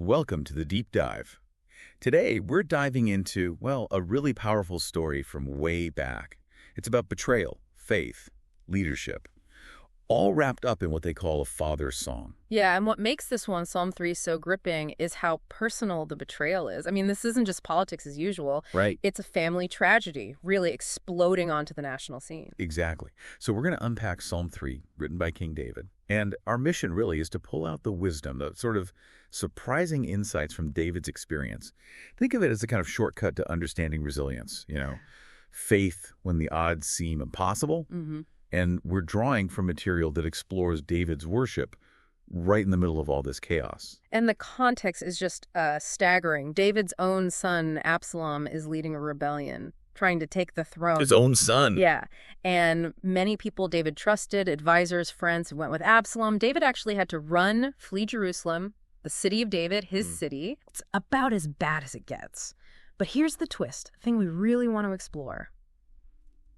Welcome to the Deep Dive. Today, we're diving into, well, a really powerful story from way back. It's about betrayal, faith, leadership, all wrapped up in what they call a father's song. Yeah, and what makes this one, Psalm 3, so gripping is how personal the betrayal is. I mean, this isn't just politics as usual. Right. It's a family tragedy, really exploding onto the national scene. Exactly. So we're going to unpack Psalm 3, written by King David. And our mission really is to pull out the wisdom, the sort of surprising insights from David's experience. Think of it as a kind of shortcut to understanding resilience, faith when the odds seem impossible. And we're drawing from material that explores David's worship right in the middle of all this chaos. And the context is just staggering. David's own son, Absalom, is leading a rebellion, trying to take the throne. His own son. Yeah. And many people David trusted, advisors, friends, went with Absalom. David actually had to run, flee Jerusalem, the city of David, his city. It's about as bad as it gets. But here's the twist, the thing we really want to explore.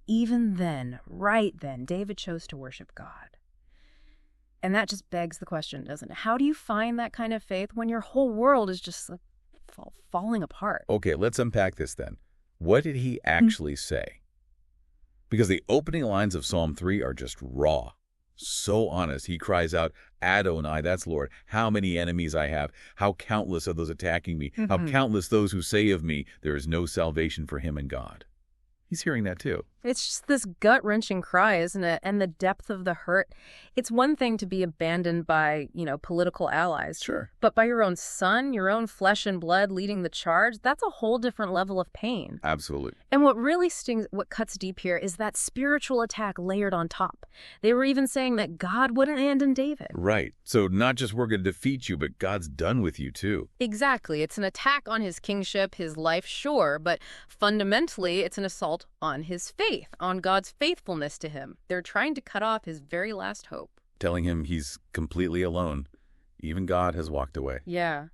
Even then, right then, David chose to worship God. And that just begs the question, doesn't it? How do you find that kind of faith when your whole world is just falling apart? Okay, let's unpack this then. What did he actually say? Because the opening lines of Psalm 3 are just raw. So honest. He cries out, Adonai, that's Lord, how many enemies I have, how countless are those attacking me, how countless those who say of me, there is no salvation for him in God. He's hearing that too. It's just this gut-wrenching cry, isn't it? And the depth of the hurt. It's one thing to be abandoned by, political allies. Sure. But by your own son, your own flesh and blood leading the charge, that's a whole different level of pain. Absolutely. And what really stings, what cuts deep here, is that spiritual attack layered on top. They were even saying that God wouldn't abandon David. Right. So not just we're going to defeat you, but God's done with you too. Exactly. It's an attack on his kingship, his life, sure, but fundamentally it's an assault on his faith, on God's faithfulness to him. They're trying to cut off his very last hope. Telling him he's completely alone. Even God has walked away. Yeah.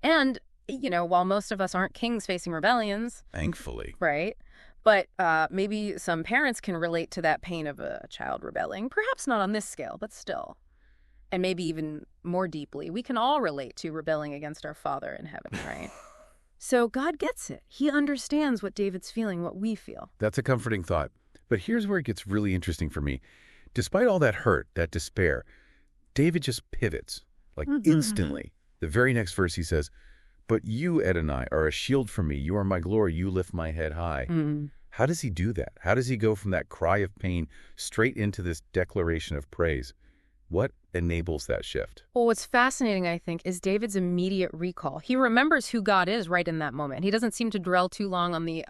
And, while most of us aren't kings facing rebellions. Thankfully. Right. But maybe some parents can relate to that pain of a child rebelling. Perhaps not on this scale, but still. And maybe even more deeply. We can all relate to rebelling against our Father in heaven, right? So God gets it. He understands what David's feeling, what we feel. That's a comforting thought. But here's where it gets really interesting for me. Despite all that hurt, that despair, David just pivots, instantly. The very next verse he says, but you, Adonai, are a shield for me. You are my glory. You lift my head high. How does he do that? How does he go from that cry of pain straight into this declaration of praise? What enables that shift? Well, what's fascinating, I think, is David's immediate recall. He remembers who God is right in that moment. He doesn't seem to dwell too long on the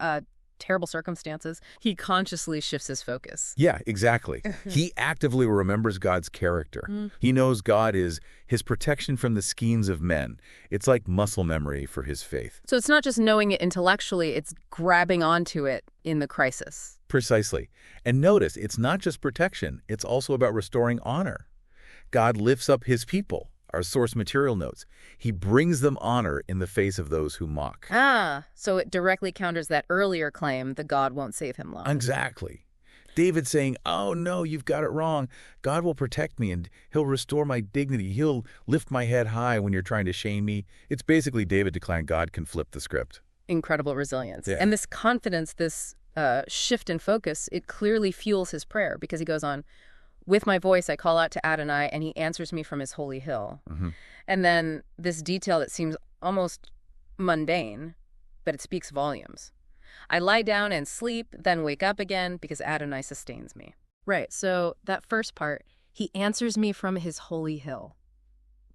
terrible circumstances. He consciously shifts his focus. Yeah, exactly. He actively remembers God's character. He knows God is his protection from the schemes of men. It's like muscle memory for his faith. So it's not just knowing it intellectually, it's grabbing onto it in the crisis. Precisely. And notice, it's not just protection. It's also about restoring honor. God lifts up his people, our source material notes. He brings them honor in the face of those who mock. So it directly counters that earlier claim that God won't save him long. Exactly. David saying, oh no, you've got it wrong. God will protect me and he'll restore my dignity. He'll lift my head high when you're trying to shame me. It's basically David declaring God can flip the script. Incredible resilience. Yeah. And this confidence, this shift in focus, it clearly fuels his prayer because he goes on, with my voice, I call out to Adonai, and he answers me from his holy hill. And then this detail that seems almost mundane, but it speaks volumes. I lie down and sleep, then wake up again because Adonai sustains me. Right, so that first part, he answers me from his holy hill.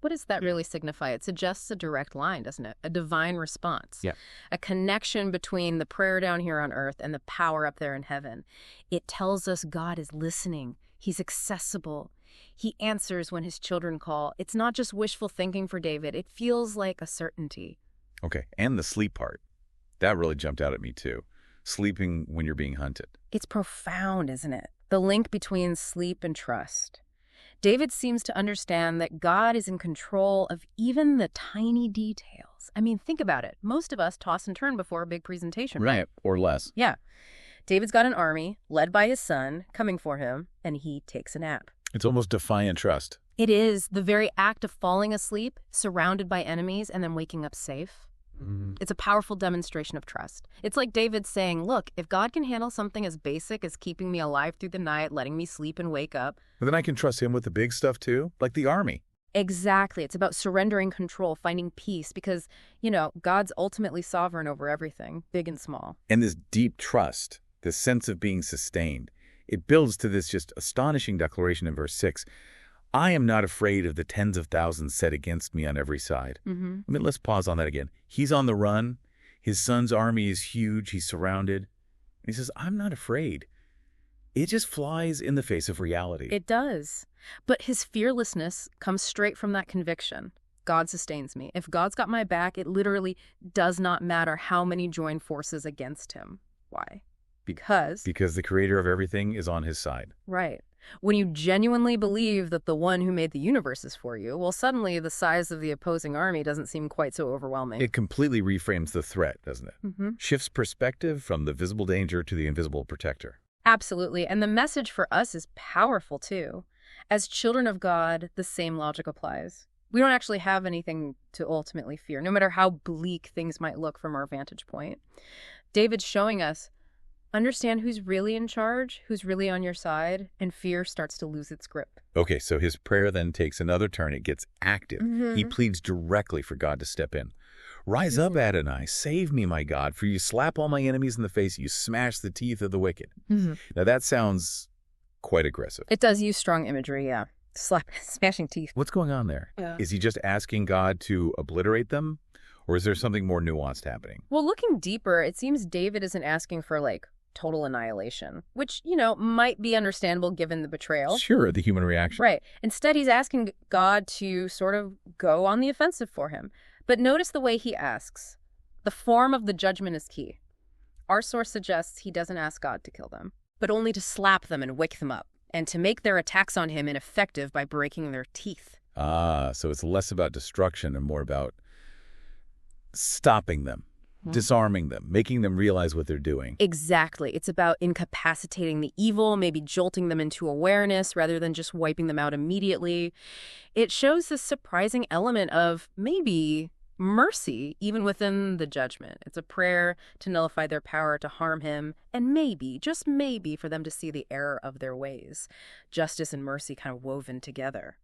What does that really signify? It suggests a direct line, doesn't it? A divine response. Yeah. A connection between the prayer down here on earth and the power up there in heaven. It tells us God is listening. He's accessible. He answers when his children call. It's not just wishful thinking for David. It feels like a certainty. Okay, and the sleep part. That really jumped out at me too. Sleeping when you're being hunted. It's profound, isn't it? The link between sleep and trust. David seems to understand that God is in control of even the tiny details. I mean, think about it. Most of us toss and turn before a big presentation. Right, or less. Yeah. David's got an army, led by his son, coming for him, and he takes a nap. It's almost defiant trust. It is the very act of falling asleep, surrounded by enemies, and then waking up safe. It's a powerful demonstration of trust. It's like David saying, look, if God can handle something as basic as keeping me alive through the night, letting me sleep and wake up. But then I can trust him with the big stuff too, like the army. Exactly. It's about surrendering control, finding peace, because, God's ultimately sovereign over everything, big and small. And this deep trust, this sense of being sustained, it builds to this just astonishing declaration in verse 6. I am not afraid of the tens of thousands set against me on every side. Let's pause on that again. He's on the run. His son's army is huge. He's surrounded. And he says, I'm not afraid. It just flies in the face of reality. It does. But his fearlessness comes straight from that conviction. God sustains me. If God's got my back, it literally does not matter how many join forces against him. Why? Because the creator of everything is on his side. Right. When you genuinely believe that the one who made the universe is for you, well, suddenly the size of the opposing army doesn't seem quite so overwhelming. It completely reframes the threat, doesn't it? Shifts perspective from the visible danger to the invisible protector. Absolutely. And the message for us is powerful, too. As children of God, the same logic applies. We don't actually have anything to ultimately fear, no matter how bleak things might look from our vantage point. David's showing us, understand who's really in charge, who's really on your side, and fear starts to lose its grip. Okay, so his prayer then takes another turn. It gets active. He pleads directly for God to step in. Rise up, Adonai. Save me, my God, for you slap all my enemies in the face. You smash the teeth of the wicked. Now, that sounds quite aggressive. It does use strong imagery, yeah. Smashing teeth. What's going on there? Yeah. Is he just asking God to obliterate them? Or is there something more nuanced happening? Well, looking deeper, it seems David isn't asking for, total annihilation, which, might be understandable given the betrayal. Sure, the human reaction. Right. Instead, he's asking God to sort of go on the offensive for him. But notice the way he asks. The form of the judgment is key. Our source suggests he doesn't ask God to kill them, but only to slap them and wake them up, and to make their attacks on him ineffective by breaking their teeth. So it's less about destruction and more about stopping them. Disarming them, making them realize what they're doing. Exactly. It's about incapacitating the evil, maybe jolting them into awareness rather than just wiping them out immediately. It shows this surprising element of maybe mercy even within the judgment. It's a prayer to nullify their power to harm him, and maybe, just maybe, for them to see the error of their ways. Justice and mercy kind of woven together.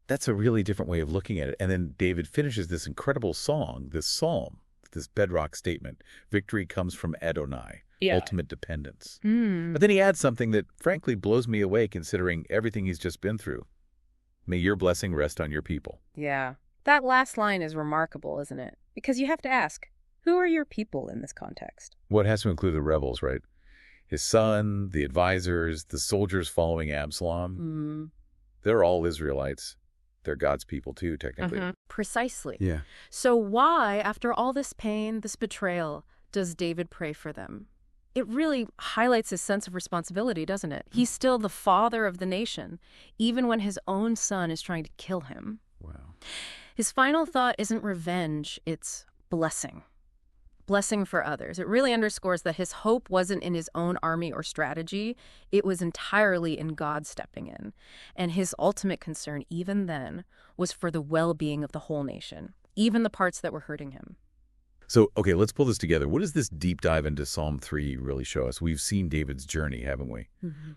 That's a really different way of looking at it. And then David finishes this incredible song, this psalm, this bedrock statement. Victory comes from Adonai, ultimate dependence. But then he adds something that frankly blows me away considering everything he's just been through. May your blessing rest on your people. Yeah. That last line is remarkable, isn't it? Because you have to ask, who are your people in this context? Well, it has to include the rebels, right? His son, the advisors, the soldiers following Absalom. They're all Israelites. They're God's people too, technically. Precisely. Yeah. So why, after all this pain, this betrayal, does David pray for them? It really highlights his sense of responsibility, doesn't it? He's still the father of the nation, even when his own son is trying to kill him. Wow. His final thought isn't revenge, it's blessing. Blessing for others. It really underscores that his hope wasn't in his own army or strategy. It was entirely in God stepping in. And his ultimate concern, even then, was for the well-being of the whole nation, even the parts that were hurting him. So, okay, let's pull this together. What does this deep dive into Psalm 3 really show us? We've seen David's journey, haven't we?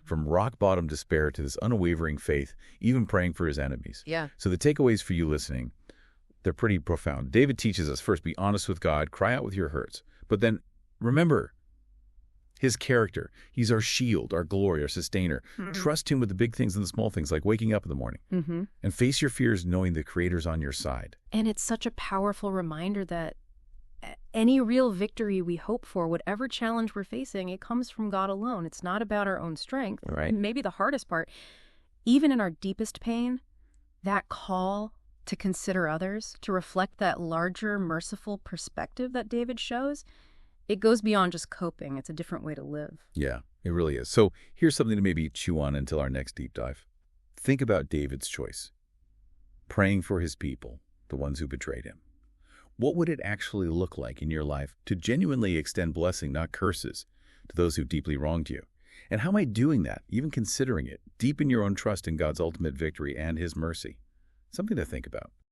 From rock-bottom despair to this unwavering faith, even praying for his enemies. Yeah. So the takeaways for you listening, they're pretty profound. David teaches us, first, be honest with God, cry out with your hurts. But then, remember his character. He's our shield, our glory, our sustainer. Trust him with the big things and the small things, like waking up in the morning. And face your fears knowing the Creator's on your side. And it's such a powerful reminder that any real victory we hope for, whatever challenge we're facing, it comes from God alone. It's not about our own strength. Right. Maybe the hardest part, even in our deepest pain, that call to consider others, to reflect that larger, merciful perspective that David shows, it goes beyond just coping. It's a different way to live. Yeah, it really is. So here's something to maybe chew on until our next deep dive. Think about David's choice. Praying for his people, the ones who betrayed him. What would it actually look like in your life to genuinely extend blessing, not curses, to those who deeply wronged you? And how might doing that, even considering it, deepen your own trust in God's ultimate victory and his mercy? Something to think about.